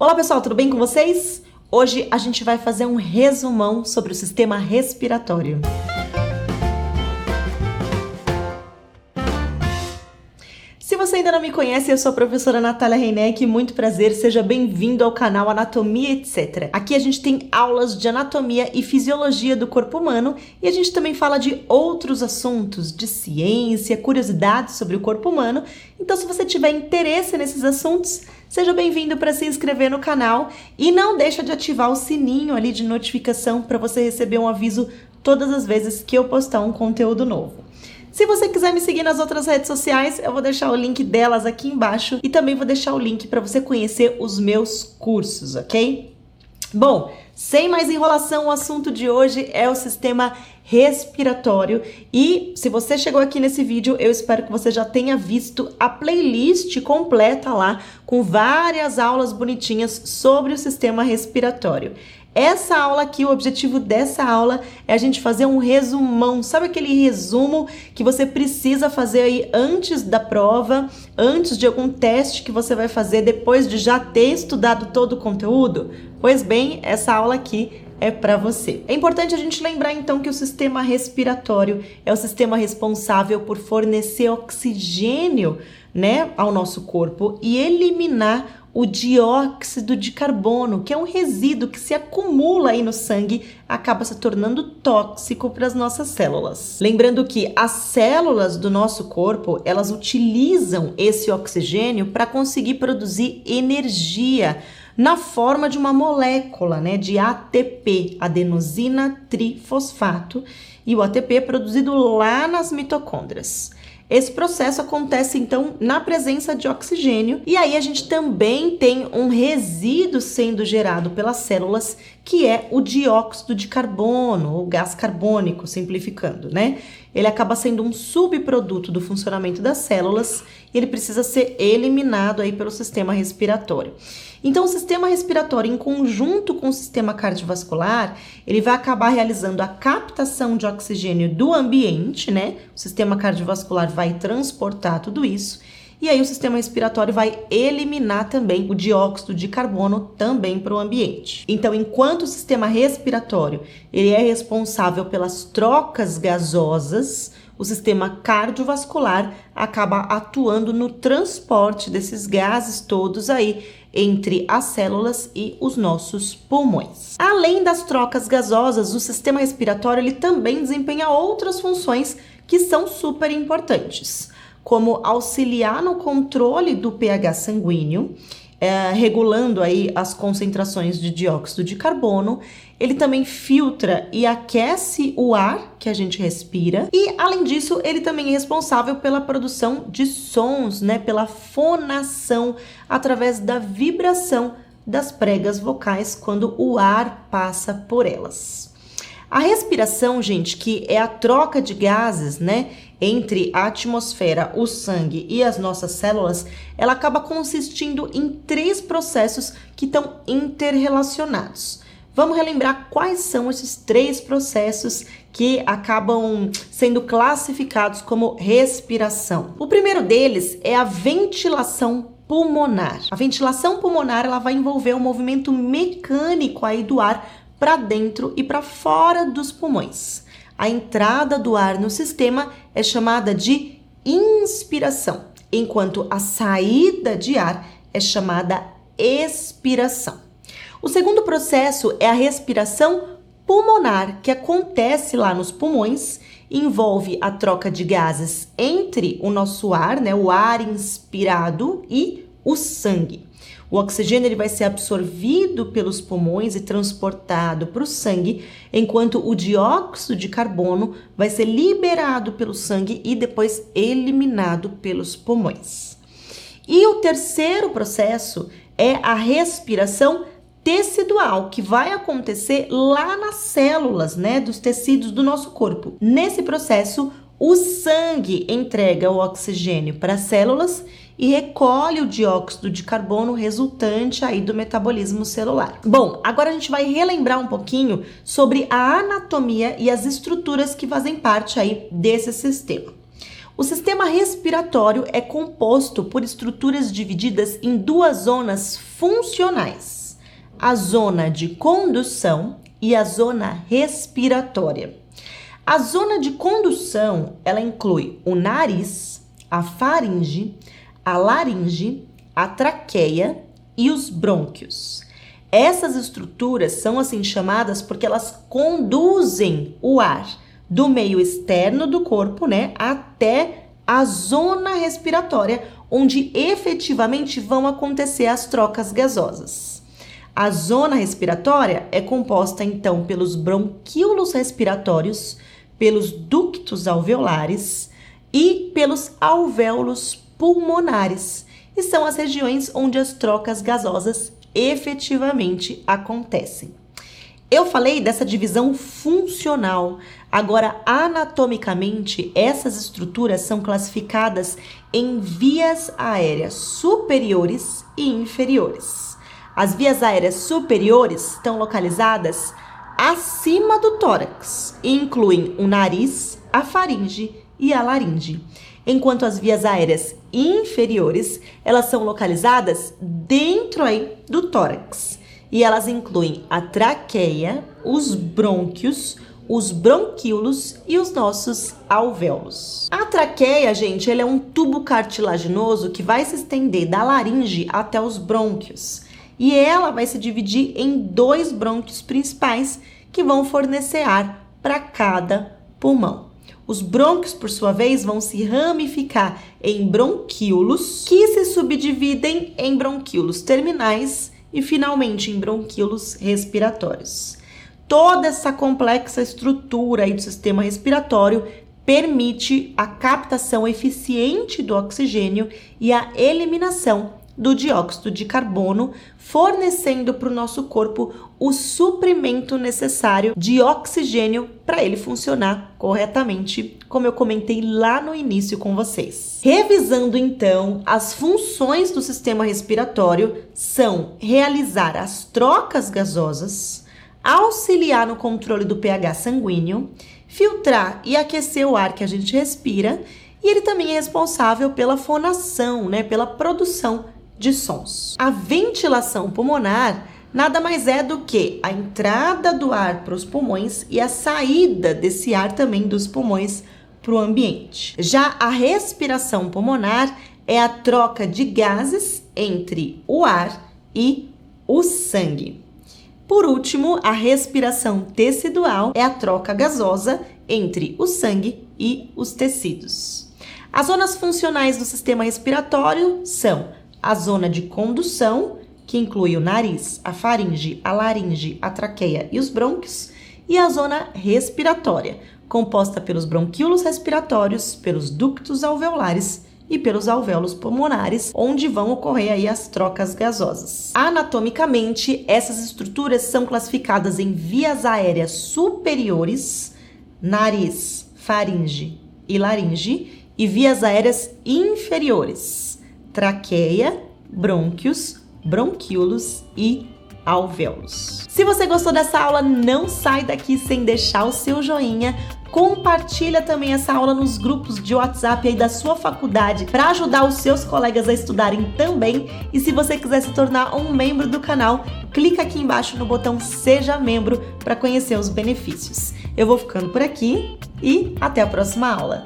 Olá pessoal, tudo bem com vocês? Hoje a gente vai fazer um resumão sobre o sistema respiratório. Se você ainda não me conhece, eu sou a professora Natália Reineck, muito prazer, seja bem-vindo ao canal Anatomia Etc. Aqui a gente tem aulas de anatomia e fisiologia do corpo humano e a gente também fala de outros assuntos, de ciência, curiosidades sobre o corpo humano. Então, se você tiver interesse nesses assuntos, seja bem-vindo para se inscrever no canal e não deixa de ativar o sininho ali de notificação para você receber um aviso todas as vezes que eu postar um conteúdo novo. Se você quiser me seguir nas outras redes sociais, eu vou deixar o link delas aqui embaixo e também vou deixar o link para você conhecer os meus cursos, ok? Bom, sem mais enrolação, o assunto de hoje é o sistema respiratório e se você chegou aqui nesse vídeo, eu espero que você já tenha visto a playlist completa lá com várias aulas bonitinhas sobre o sistema respiratório. Essa aula aqui, o objetivo dessa aula é a gente fazer um resumão, sabe aquele resumo que você precisa fazer aí antes da prova, antes de algum teste que você vai fazer depois de já ter estudado todo o conteúdo? Pois bem, essa aula aqui é para você. É importante a gente lembrar então que o sistema respiratório é o sistema responsável por fornecer oxigênio, ao nosso corpo e eliminar o dióxido de carbono, que é um resíduo que se acumula aí no sangue, acaba se tornando tóxico para as nossas células. Lembrando que as células do nosso corpo, elas utilizam esse oxigênio para conseguir produzir energia na forma de uma molécula, de ATP, adenosina trifosfato, e o ATP é produzido lá nas mitocôndrias. Esse processo acontece, então, na presença de oxigênio e aí a gente também tem um resíduo sendo gerado pelas células, que é o dióxido de carbono, ou gás carbônico, simplificando, Ele acaba sendo um subproduto do funcionamento das células e ele precisa ser eliminado aí pelo sistema respiratório. Então, o sistema respiratório, em conjunto com o sistema cardiovascular, ele vai acabar realizando a captação de oxigênio do ambiente, O sistema cardiovascular vai transportar tudo isso. E aí o sistema respiratório vai eliminar também o dióxido de carbono também para o ambiente. Então, enquanto o sistema respiratório ele é responsável pelas trocas gasosas, o sistema cardiovascular acaba atuando no transporte desses gases todos aí entre as células e os nossos pulmões. Além das trocas gasosas, o sistema respiratório ele também desempenha outras funções que são super importantes, como auxiliar no controle do pH sanguíneo, regulando aí as concentrações de dióxido de carbono. Ele também filtra e aquece o ar que a gente respira e, além disso, ele também é responsável pela produção de sons, pela fonação através da vibração das pregas vocais quando o ar passa por elas. A respiração, gente, que é a troca de gases, entre a atmosfera, o sangue e as nossas células, ela acaba consistindo em 3 processos que estão interrelacionados. Vamos relembrar quais são esses 3 processos que acabam sendo classificados como respiração. O primeiro deles é a ventilação pulmonar. A ventilação pulmonar ela vai envolver um movimento mecânico aí do ar para dentro e para fora dos pulmões. A entrada do ar no sistema é chamada de inspiração, enquanto a saída de ar é chamada expiração. O segundo processo é a respiração pulmonar, que acontece lá nos pulmões, envolve a troca de gases entre o nosso ar, o ar inspirado e o sangue. O oxigênio ele vai ser absorvido pelos pulmões e transportado para o sangue, enquanto o dióxido de carbono vai ser liberado pelo sangue e depois eliminado pelos pulmões. E o terceiro processo é a respiração tecidual, que vai acontecer lá nas células, dos tecidos do nosso corpo. Nesse processo, o sangue entrega o oxigênio para as células e recolhe o dióxido de carbono resultante aí do metabolismo celular. Bom, agora a gente vai relembrar um pouquinho sobre a anatomia e as estruturas que fazem parte aí desse sistema. O sistema respiratório é composto por estruturas divididas em duas zonas funcionais: a zona de condução e a zona respiratória. A zona de condução, ela inclui o nariz, a faringe, a laringe, a traqueia e os brônquios. Essas estruturas são assim chamadas porque elas conduzem o ar do meio externo do corpo, né, até a zona respiratória, onde efetivamente vão acontecer as trocas gasosas. A zona respiratória é composta então pelos bronquíolos respiratórios, pelos ductos alveolares e pelos alvéolos pulmonares, e são as regiões onde as trocas gasosas efetivamente acontecem. Eu falei dessa divisão funcional. Agora, anatomicamente, essas estruturas são classificadas em vias aéreas superiores e inferiores. As vias aéreas superiores estão localizadas acima do tórax e incluem o nariz, a faringe e a laringe, enquanto as vias aéreas inferiores, elas são localizadas dentro aí do tórax e elas incluem a traqueia, os brônquios, os bronquíolos e os nossos alvéolos. A traqueia, gente, ele é um tubo cartilaginoso que vai se estender da laringe até os brônquios. E ela vai se dividir em dois brônquios principais que vão fornecer ar para cada pulmão. Os brônquios, por sua vez, vão se ramificar em bronquíolos, que se subdividem em bronquíolos terminais e, finalmente, em bronquíolos respiratórios. Toda essa complexa estrutura aí do sistema respiratório permite a captação eficiente do oxigênio e a eliminação do dióxido de carbono, fornecendo para o nosso corpo o suprimento necessário de oxigênio para ele funcionar corretamente, como eu comentei lá no início com vocês. Revisando então, as funções do sistema respiratório são realizar as trocas gasosas, auxiliar no controle do pH sanguíneo, filtrar e aquecer o ar que a gente respira, e ele também é responsável pela fonação, né, pela produção de sons. A ventilação pulmonar nada mais é do que a entrada do ar para os pulmões e a saída desse ar também dos pulmões para o ambiente. Já a respiração pulmonar é a troca de gases entre o ar e o sangue. Por último, a respiração tecidual é a troca gasosa entre o sangue e os tecidos. As zonas funcionais do sistema respiratório são a zona de condução, que inclui o nariz, a faringe, a laringe, a traqueia e os brônquios, e a zona respiratória, composta pelos bronquíolos respiratórios, pelos ductos alveolares e pelos alvéolos pulmonares, onde vão ocorrer aí as trocas gasosas. Anatomicamente, essas estruturas são classificadas em vias aéreas superiores, nariz, faringe e laringe, e vias aéreas inferiores, traqueia, brônquios, bronquíolos e alvéolos. Se você gostou dessa aula, não sai daqui sem deixar o seu joinha. Compartilha também essa aula nos grupos de WhatsApp aí da sua faculdade para ajudar os seus colegas a estudarem também. E se você quiser se tornar um membro do canal, clica aqui embaixo no botão Seja Membro para conhecer os benefícios. Eu vou ficando por aqui e até a próxima aula.